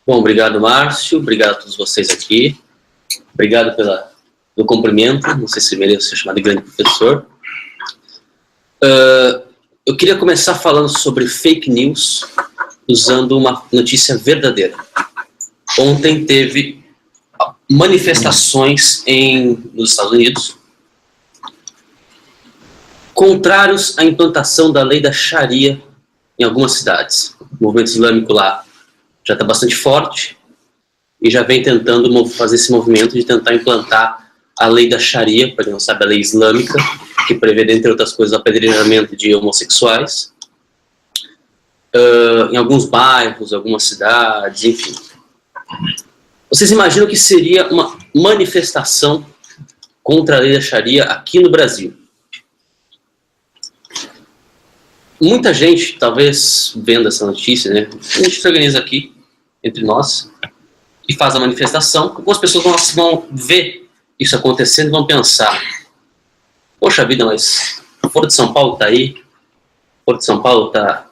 Bom, obrigado, Márcio. Obrigado a todos vocês aqui. Obrigado pelo cumprimento. Não sei se mereço ser chamado de grande professor. Eu queria começar falando sobre fake news, usando uma notícia verdadeira. Ontem teve manifestações nos Estados Unidos contrários à implantação da lei da Sharia em algumas cidades. O movimento islâmico lá já está bastante forte e já vem tentando fazer esse movimento de tentar implantar a lei da Sharia, para quem não sabe, a lei islâmica, que prevê, entre outras coisas, o apedrejamento de homossexuais, em alguns bairros, algumas cidades, enfim. Vocês imaginam que seria uma manifestação contra a lei da Sharia aqui no Brasil? Muita gente, talvez vendo essa notícia, né? A gente se organiza aqui, entre nós, e faz a manifestação. Algumas pessoas vão ver isso acontecendo e vão pensar: poxa vida, mas o Foro de São Paulo está aí, o Foro de São Paulo está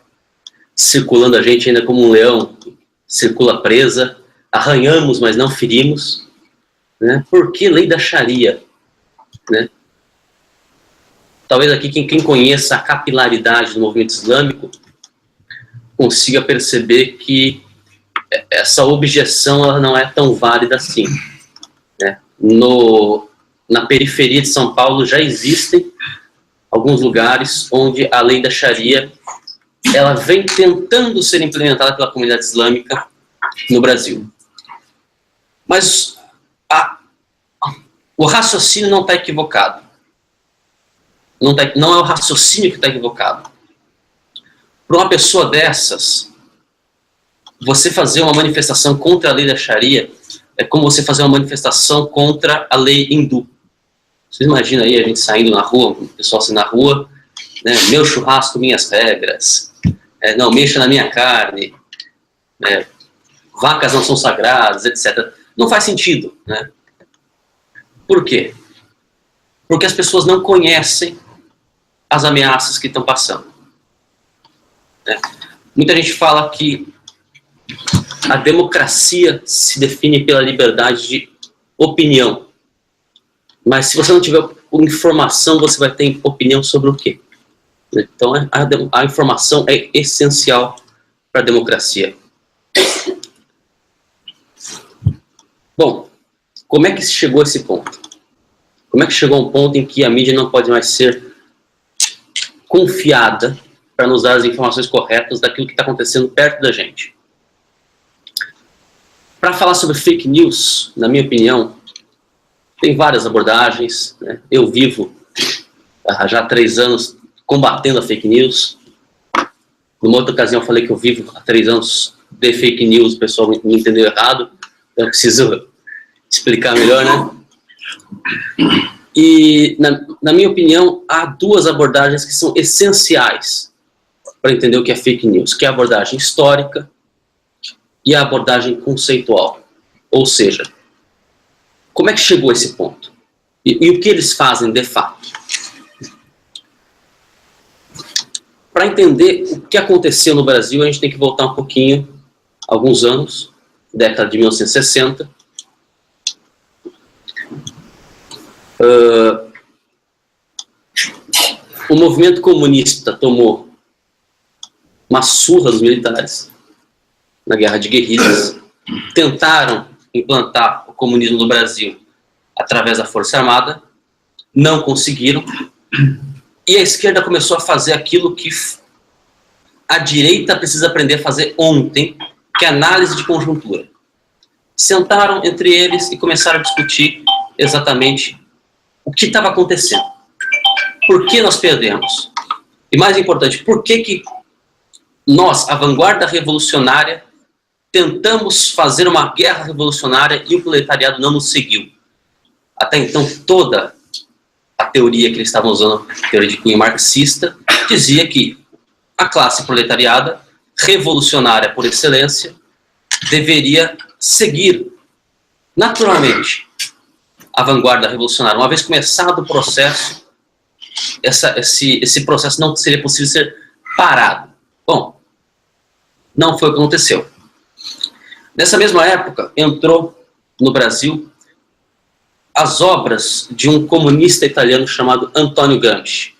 circulando a gente ainda como um leão, circula presa, arranhamos, mas não ferimos, né? Por que lei da Sharia, né? Talvez aqui quem conheça a capilaridade do movimento islâmico consiga perceber que essa objeção ela não é tão válida assim, né? Na periferia de São Paulo já existem alguns lugares onde a lei da Sharia ela vem tentando ser implementada pela comunidade islâmica no Brasil. Mas o raciocínio não está equivocado. Não é o raciocínio que está equivocado. Para uma pessoa dessas, você fazer uma manifestação contra a lei da Sharia é como você fazer uma manifestação contra a lei hindu. Vocês imaginam aí a gente saindo na rua, o pessoal assim na rua, né, meu churrasco, minhas regras, não mexa na minha carne, vacas não são sagradas, etc. Não faz sentido, né? Por quê? Porque as pessoas não conhecem as ameaças que estão passando, né? Muita gente fala que a democracia se define pela liberdade de opinião. Mas se você não tiver informação, você vai ter opinião sobre o quê? Então a informação é essencial para a democracia. Bom, como é que se chegou a esse ponto? Como é que chegou a um ponto em que a mídia não pode mais ser confiada para nos dar as informações corretas daquilo que está acontecendo perto da gente? Para falar sobre fake news, na minha opinião, tem várias abordagens, né? Eu vivo já há 3 anos combatendo a fake news. Numa outra ocasião eu falei que eu vivo há 3 anos de fake news, o pessoal me entendeu errado, eu preciso explicar melhor, né? E, na minha opinião, há 2 abordagens que são essenciais para entender o que é fake news, que é a abordagem histórica e a abordagem conceitual. Ou seja, como é que chegou a esse ponto? E o que eles fazem de fato? Para entender o que aconteceu no Brasil, a gente tem que voltar um pouquinho, alguns anos, década de 1960. O movimento comunista tomou uma surra dos militares na guerra de guerrilhas, tentaram implantar o comunismo no Brasil através da Força Armada, não conseguiram, e a esquerda começou a fazer aquilo que a direita precisa aprender a fazer ontem, que é análise de conjuntura. Sentaram entre eles e começaram a discutir exatamente o que estava acontecendo. Por que nós perdemos? E mais importante, por que nós, a vanguarda revolucionária, tentamos fazer uma guerra revolucionária e o proletariado não nos seguiu? Até então, toda a teoria que eles estavam usando, a teoria de cunho marxista, dizia que a classe proletariada, revolucionária por excelência, deveria seguir naturalmente a vanguarda revolucionária. Uma vez começado o processo, esse processo não seria possível ser parado. Bom, não foi o que aconteceu. Nessa mesma época, entrou no Brasil as obras de um comunista italiano chamado Antonio Gramsci.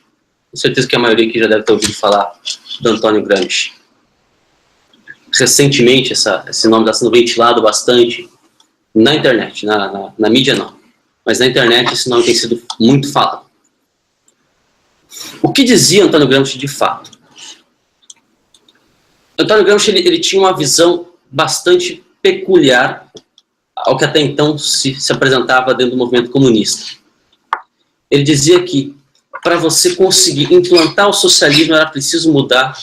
Com certeza que a maioria aqui já deve ter ouvido falar do Antonio Gramsci. Recentemente, esse nome está sendo ventilado bastante na internet, na mídia não. Mas na internet esse nome tem sido muito falado. O que dizia Antonio Gramsci de fato? Antonio Gramsci ele tinha uma visão bastante peculiar ao que até então se apresentava dentro do movimento comunista. Ele dizia que para você conseguir implantar o socialismo era preciso mudar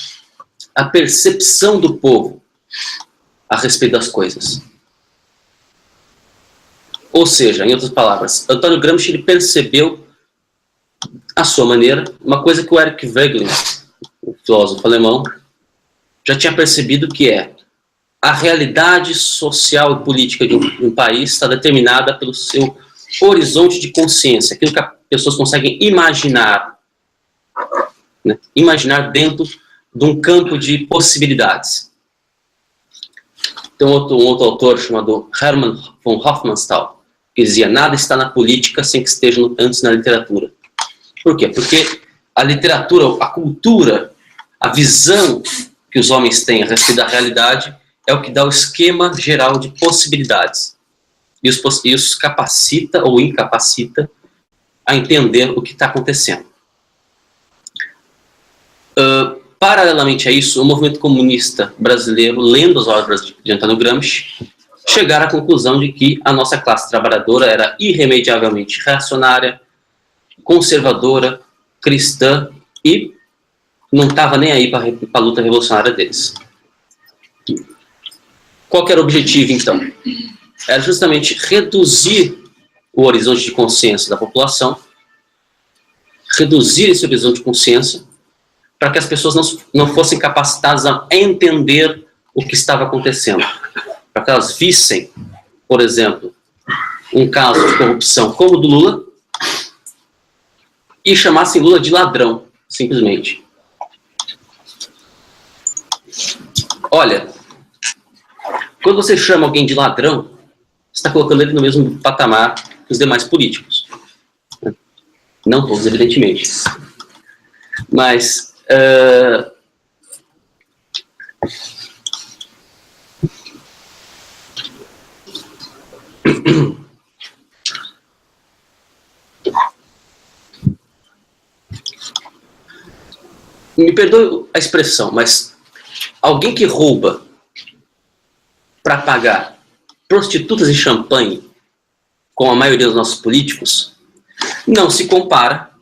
a percepção do povo a respeito das coisas. Ou seja, em outras palavras, Antonio Gramsci ele percebeu, à sua maneira, uma coisa que o Eric Wegelin, o filósofo alemão, já tinha percebido, que é a realidade social e política de um país está determinada pelo seu horizonte de consciência, aquilo que as pessoas conseguem imaginar, né? Imaginar dentro de um campo de possibilidades. Tem um outro autor chamado Hermann von Hofmannsthal, que dizia: nada está na política sem que esteja antes na literatura. Por quê? Porque a literatura, a cultura, a visão que os homens têm a respeito da realidade é o que dá o esquema geral de possibilidades. E os capacita ou incapacita a entender o que está acontecendo. Paralelamente a isso, o movimento comunista brasileiro, lendo as obras de Antonio Gramsci, chegaram à conclusão de que a nossa classe trabalhadora era irremediavelmente reacionária, conservadora, cristã e não estava nem aí para a luta revolucionária deles. Qual que era o objetivo, então? Era justamente reduzir o horizonte de consciência da população, reduzir esse horizonte de consciência, para que as pessoas não fossem capacitadas a entender o que estava acontecendo. Para que elas vissem, por exemplo, um caso de corrupção como o do Lula e chamassem Lula de ladrão, simplesmente. Olha, quando você chama alguém de ladrão, você está colocando ele no mesmo patamar que os demais políticos. Não todos, evidentemente. Mas me perdoe a expressão, mas alguém que rouba para pagar prostitutas e champanhe, com a maioria dos nossos políticos, não se compara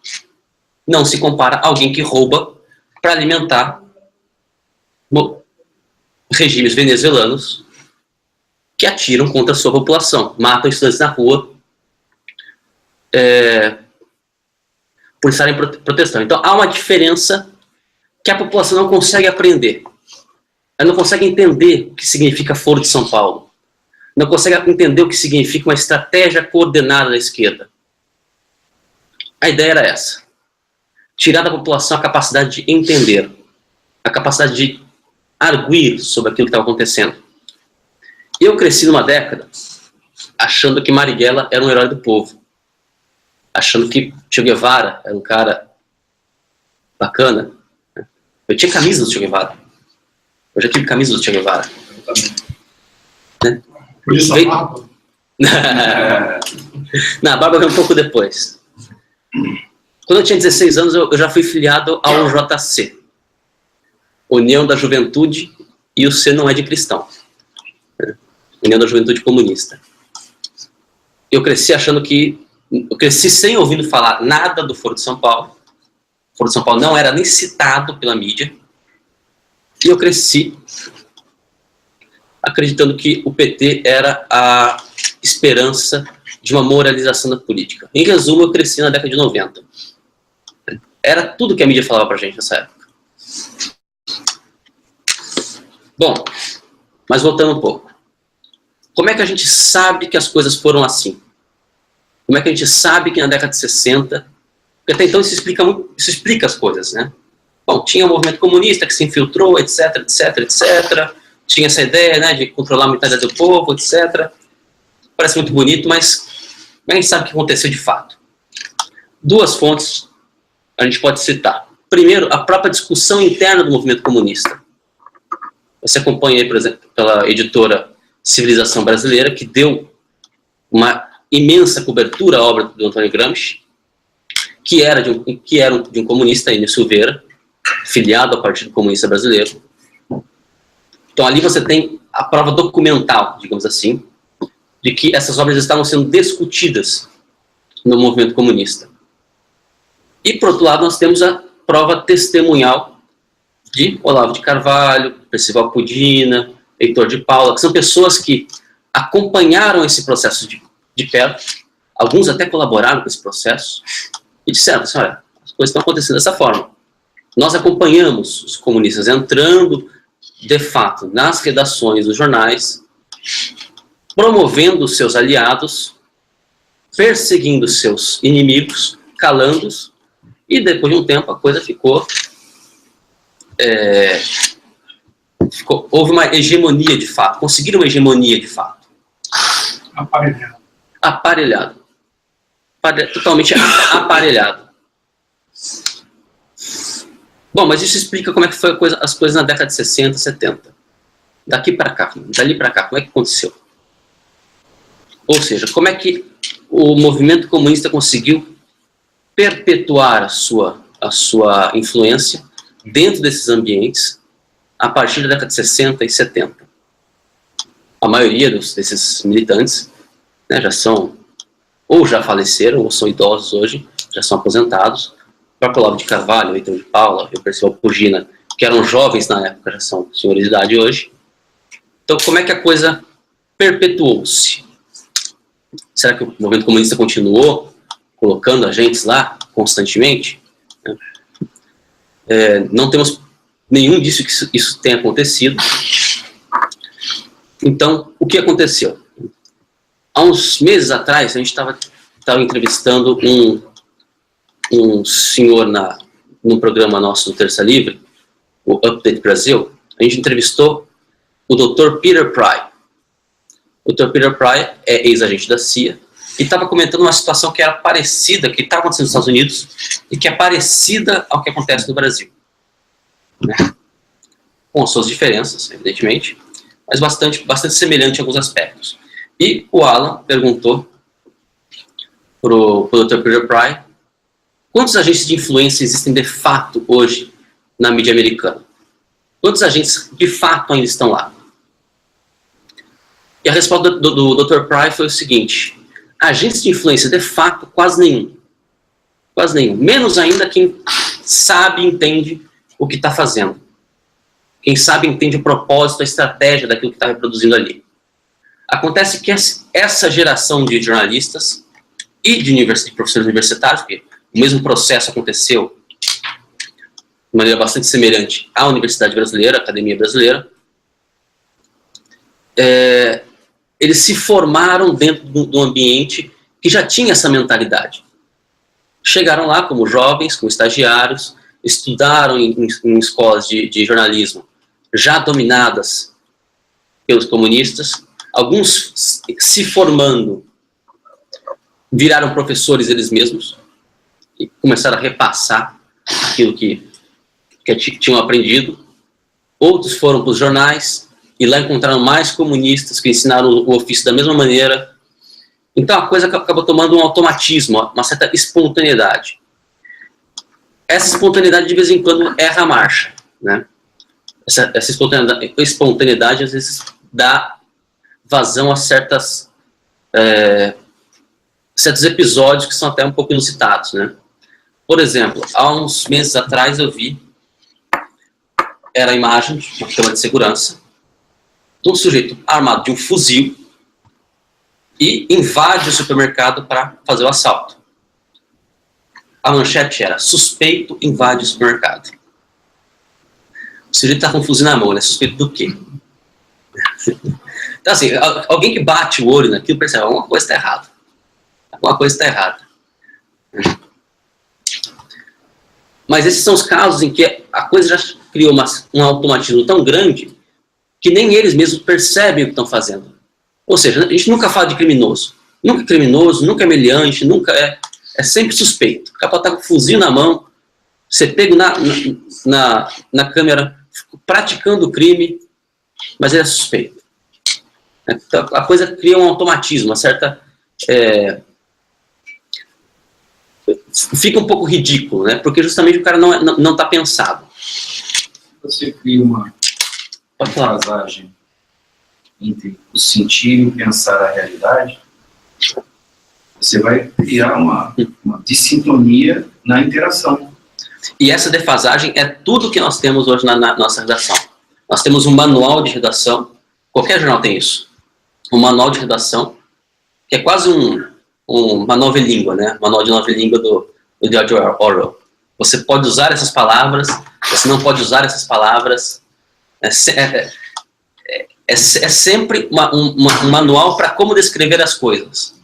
a alguém que rouba para alimentar regimes venezuelanos que atiram contra a sua população, matam estudantes na rua por estarem protestando. Então há uma diferença que a população não consegue aprender. Ela não consegue entender o que significa Foro de São Paulo. Não consegue entender o que significa uma estratégia coordenada da esquerda. A ideia era essa: tirar da população a capacidade de entender, a capacidade de arguir sobre aquilo que estava acontecendo. Eu cresci numa década achando que Marighella era um herói do povo, achando que Che Guevara era um cara bacana. Eu tinha camisa do Che Guevara. Eu já tive camisa do Che Guevara. Né? Por isso a barba? Não, a barba veio um pouco depois. Quando eu tinha 16 anos, eu já fui filiado ao UJC, União da Juventude, e o C não é de cristão. União da Juventude Comunista. Eu cresci achando que... Eu cresci sem ouvindo falar nada do Foro de São Paulo. O Foro de São Paulo não era nem citado pela mídia. E eu cresci acreditando que o PT era a esperança de uma moralização da política. Em resumo, eu cresci na década de 90. Era tudo que a mídia falava pra gente nessa época. Bom, mas voltando um pouco. Como é que a gente sabe que as coisas foram assim? Como é que a gente sabe que na década de 60... Porque até então isso explica as coisas, né? Bom, tinha o movimento comunista que se infiltrou, etc, etc, etc. tinha essa ideia, né, de controlar a mentalidade do povo, etc. Parece muito bonito, mas a gente sabe o que aconteceu de fato. Duas fontes a gente pode citar. Primeiro, a própria discussão interna do movimento comunista. Você acompanha aí, por exemplo, pela editora Civilização Brasileira, que deu uma imensa cobertura à obra do Antônio Gramsci, que era de um comunista, Enio Silveira, filiado ao Partido Comunista Brasileiro. Então ali você tem a prova documental, digamos assim, de que essas obras estavam sendo discutidas no movimento comunista. E, por outro lado, nós temos a prova testemunhal de Olavo de Carvalho, Percival Pudina, Heitor de Paula, que são pessoas que acompanharam esse processo de perto, alguns até colaboraram com esse processo, e disseram assim, olha, as coisas estão acontecendo dessa forma. Nós acompanhamos os comunistas entrando, de fato, nas redações dos jornais, promovendo os seus aliados, perseguindo os seus inimigos, calando-os, e depois de um tempo a coisa houve uma hegemonia de fato, conseguiram uma hegemonia de fato. Aparelhado. Totalmente aparelhado. Bom, mas isso explica como é que foi as coisas na década de 60, 70. Dali para cá, como é que aconteceu? Ou seja, como é que o movimento comunista conseguiu perpetuar a sua influência dentro desses ambientes a partir da década de 60 e 70. A maioria desses militantes, né, já faleceram, ou são idosos hoje, já são aposentados. O próprio Olavo de Carvalho, o Heitor de Paula, o Percival Pugina, que eram jovens na época, já são senhores de idade hoje. Então, como é que a coisa perpetuou-se? Será que o movimento comunista continuou colocando agentes lá constantemente? Não temos nenhum indício que isso tenha acontecido. Então, o que aconteceu? Há uns meses atrás, a gente estava entrevistando um senhor num programa nosso do Terça Livre, o Update Brasil. A gente entrevistou o Dr. Peter Pry. O Dr. Peter Pry é ex-agente da CIA e estava comentando uma situação que era parecida, que está acontecendo nos Estados Unidos e que é parecida ao que acontece no Brasil. Né? Com suas diferenças, evidentemente, mas bastante semelhante em alguns aspectos. E o Alan perguntou para o Dr. Peter Pry quantos agentes de influência existem de fato hoje na mídia americana? Quantos agentes de fato ainda estão lá? E a resposta do Dr. Pry foi o seguinte: agentes de influência de fato, quase nenhum. Quase nenhum. Menos ainda quem sabe e entende o que está fazendo. Quem sabe e entende o propósito, a estratégia daquilo que está reproduzindo ali. Acontece que essa geração de jornalistas e de professores universitários, porque o mesmo processo aconteceu de maneira bastante semelhante à Universidade Brasileira, à Academia Brasileira, eles se formaram dentro do ambiente que já tinha essa mentalidade. Chegaram lá como jovens, como estagiários, estudaram em escolas de jornalismo já dominadas pelos comunistas, alguns se formando, viraram professores eles mesmos e começaram a repassar aquilo que tinham aprendido. Outros foram para os jornais e lá encontraram mais comunistas que ensinaram o ofício da mesma maneira. Então a coisa acabou tomando um automatismo, uma certa espontaneidade. Essa espontaneidade de vez em quando erra a marcha, né? Essa espontaneidade às vezes dá vazão a certos episódios que são até um pouco inusitados, né? Por exemplo, há uns meses atrás eu vi, era a imagem de uma câmera de segurança, de um sujeito armado de um fuzil e invade o supermercado para fazer o assalto. A manchete era: suspeito invade o supermercado. O sujeito está com um fuzil na mão, né? Suspeito do quê? Então, assim, alguém que bate o olho naquilo percebe: alguma coisa está errada. Alguma coisa está errada. Mas esses são os casos em que a coisa já criou um automatismo tão grande que nem eles mesmos percebem o que estão fazendo. Ou seja, a gente nunca fala de criminoso. Nunca é criminoso, nunca é meliante, nunca é sempre suspeito. O cara pode estar com um fuzil na mão, você pega na câmera praticando o crime, mas ele é suspeito. Então, a coisa cria um automatismo, uma certa... fica um pouco ridículo, né? Porque justamente o cara não está pensado. Você cria uma defasagem entre o sentir e o pensar a realidade, você vai criar uma dissintonia na interação. E essa defasagem é tudo que nós temos hoje na nossa redação. Nós temos um manual de redação, qualquer jornal tem isso, um manual de redação, que é quase uma novelíngua, né? Manual de novelíngua do George Orwell. Você pode usar essas palavras, você não pode usar essas palavras. É sempre um manual para como descrever as coisas.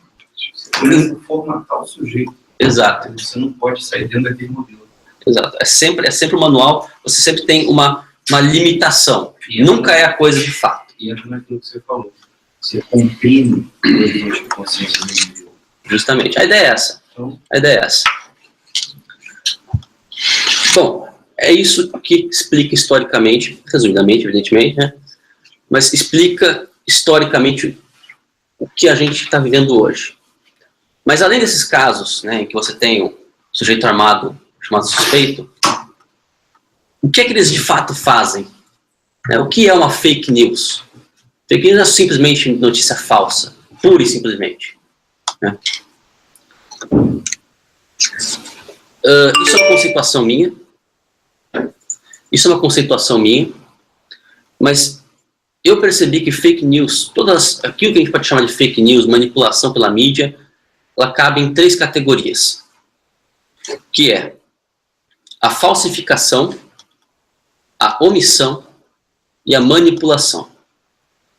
Você começa a formatar o sujeito. Exato. Você não pode sair dentro daquele modelo. Exato. É sempre um manual, você sempre tem uma limitação. Nunca é a coisa de fato. E entra naquilo que você falou. Você comprime o nível de consciência do indivíduo. Justamente. A ideia é essa. Então, a ideia é essa. Bom, é isso que explica historicamente, resumidamente, evidentemente, né? Mas explica historicamente o que a gente está vivendo hoje. Mas além desses casos, né, em que você tem um sujeito armado chamado suspeito, o que é que eles de fato fazem? O que é uma fake news? Fake news é simplesmente notícia falsa, pura e simplesmente. Né? Isso é uma conceituação minha. Isso é uma conceituação minha. Mas eu percebi que fake news, aquilo que a gente pode chamar de fake news, manipulação pela mídia, ela cabe em 3 categorias. Que é a falsificação, a omissão e a manipulação.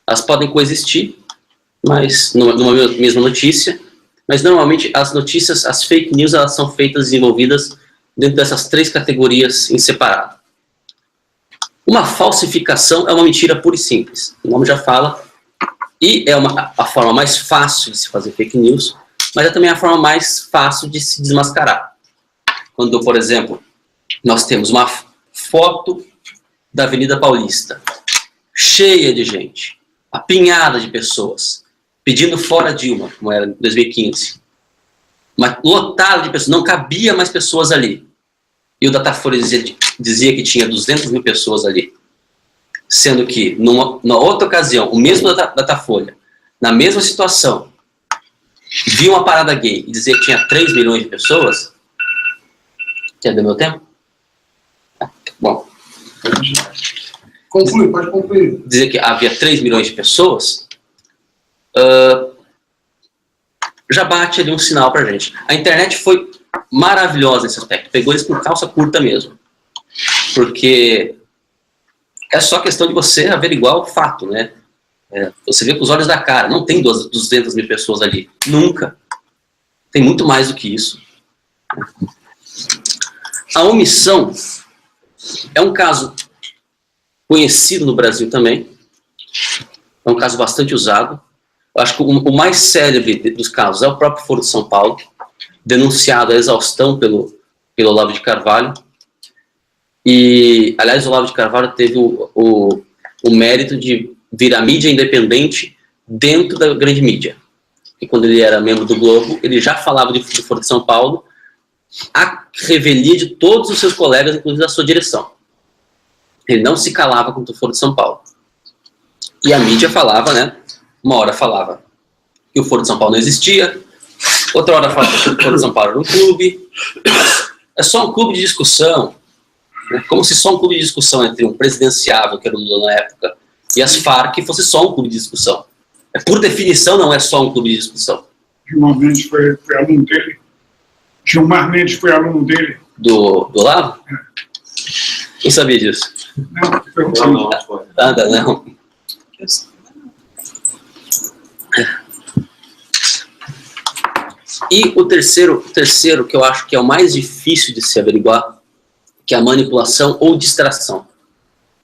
Elas podem coexistir, mas numa mesma notícia, mas normalmente as notícias, as fake news, elas são feitas, desenvolvidas dentro dessas 3 categorias em separado. Uma falsificação é uma mentira pura e simples, o nome já fala, e é a forma mais fácil de se fazer fake news, mas é também a forma mais fácil de se desmascarar. Quando, por exemplo, nós temos uma foto da Avenida Paulista, cheia de gente, apinhada de pessoas, pedindo fora Dilma, como era em 2015. Mas lotada de pessoas, não cabia mais pessoas ali. E o Datafolha dizia que tinha 200 mil pessoas ali. Sendo que, na outra ocasião, o mesmo Datafolha, na mesma situação, viu uma parada gay e dizia que tinha 3 milhões de pessoas. Quer ver meu tempo? Bom. conclui, pode concluir. Dizer que havia 3 milhões de pessoas, já bate ali um sinal pra gente. A internet foi maravilhosa nesse aspecto. Pegou eles com calça curta mesmo. Porque é só questão de você averiguar o fato, né? Você vê com os olhos da cara. Não tem 200 mil pessoas ali. Nunca. Tem muito mais do que isso. A omissão é um caso conhecido no Brasil também. É um caso bastante usado. Eu acho que o mais célebre dos casos é o próprio Foro de São Paulo, denunciado a exaustão pelo Olavo de Carvalho. E, aliás, o Olavo de Carvalho teve o mérito de virar mídia independente dentro da grande mídia. E quando ele era membro do Globo, ele já falava do Foro de São Paulo, a revelia de todos os seus colegas, inclusive da sua direção. Ele não se calava contra o Foro de São Paulo. E a mídia falava, né? Uma hora falava que o Foro de São Paulo não existia, outra hora falava que o Foro de São Paulo era um clube. É só um clube de discussão. Né? Como se só um clube de discussão entre um presidenciável, que era o Lula na época, e as Farc fosse só um clube de discussão. Por definição, não é só um clube de discussão. Gilmar Mendes foi aluno dele. Gilmar Mendes foi aluno dele. Do Olavo? É. Quem sabia disso? Não, perguntando. Nada, não. E o terceiro que eu acho que é o mais difícil de se averiguar, que é a manipulação ou distração.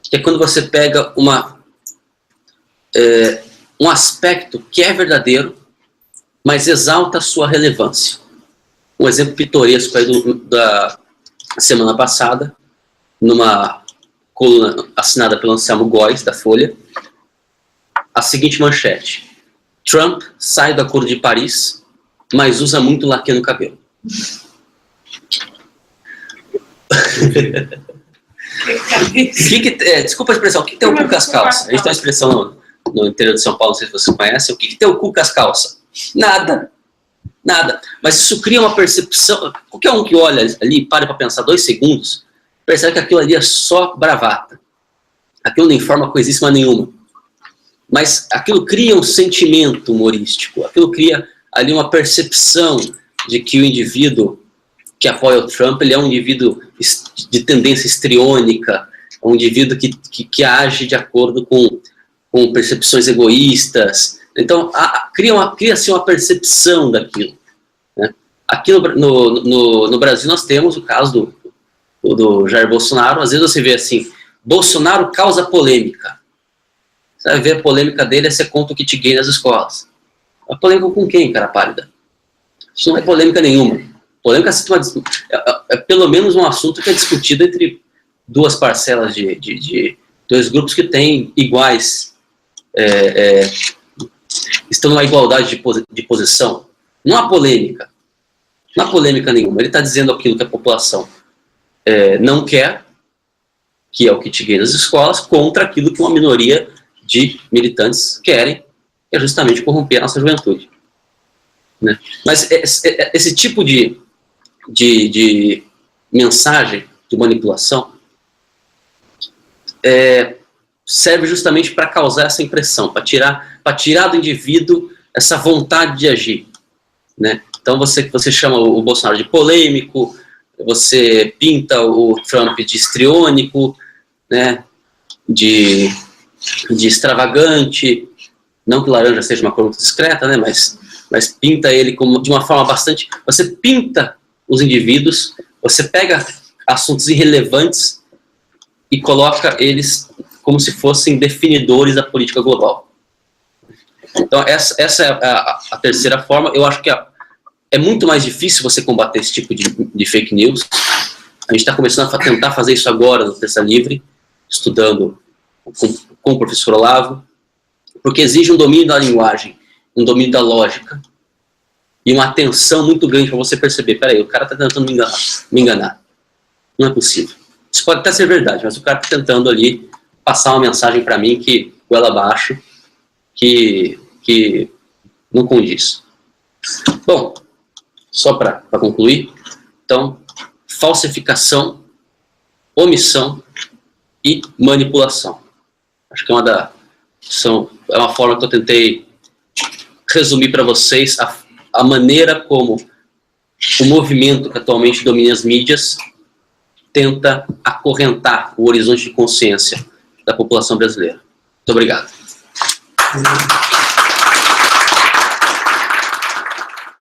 Que é quando você pega uma um aspecto que é verdadeiro, mas exalta a sua relevância. Um exemplo pitoresco aí da semana passada, numa coluna assinada pelo Anselmo Góes, da Folha, a seguinte manchete: Trump sai do Acordo de Paris, mas usa muito laque no cabelo. Desculpa a expressão, o que tem o cu com as calças? A gente tem uma expressão no interior de São Paulo, não sei se vocês conhecem, o que tem o cu com as calças? Nada. Nada. Mas isso cria uma percepção. Qualquer um que olha ali e para pensar 2 segundos, percebe que aquilo ali é só bravata. Aquilo não informa coisíssima nenhuma. Mas aquilo cria um sentimento humorístico. Aquilo cria ali uma percepção de que o indivíduo que apoia o Trump, ele é um indivíduo de tendência histriônica, um indivíduo que age de acordo com percepções egoístas. Então, cria-se uma percepção daquilo. Né? Aqui no Brasil nós temos o caso do Jair Bolsonaro. Às vezes você vê assim, Bolsonaro causa polêmica. Você vai ver a polêmica dele é ser contra o kit gay nas escolas. A polêmica com quem, cara pálida? Isso não é polêmica nenhuma. Polêmica é pelo menos um assunto que é discutido entre 2 parcelas de 2 grupos que têm iguais, estão numa igualdade de posição. Não há polêmica. Não há polêmica nenhuma. Ele está dizendo aquilo que a população não quer, que é o kit gay nas escolas, contra aquilo que uma minoria de militantes querem, que é justamente corromper a nossa juventude. Né? Mas esse tipo de mensagem, de manipulação, serve justamente para causar essa impressão, para tirar do indivíduo essa vontade de agir. Né? Então você chama o Bolsonaro de polêmico, você pinta o Trump de histriônico, né? de extravagante, não que laranja seja uma cor muito discreta, né? mas pinta ele de uma forma bastante... Você pinta os indivíduos, você pega assuntos irrelevantes e coloca eles como se fossem definidores da política global. Então, essa é a terceira forma. Eu acho que é muito mais difícil você combater esse tipo de fake news. A gente está começando a tentar fazer isso agora no Terça Livre, estudando com o professor Olavo, porque exige um domínio da linguagem, um domínio da lógica e uma atenção muito grande para você perceber, peraí, o cara está tentando me enganar. Não é possível. Isso pode até ser verdade, mas o cara está tentando ali passar uma mensagem para mim que goela abaixo, que não condiz. Bom, só para concluir, então, falsificação, omissão e manipulação. Acho que é uma forma que eu tentei resumir para vocês a maneira como o movimento que atualmente domina as mídias tenta acorrentar o horizonte de consciência da população brasileira. Muito obrigado.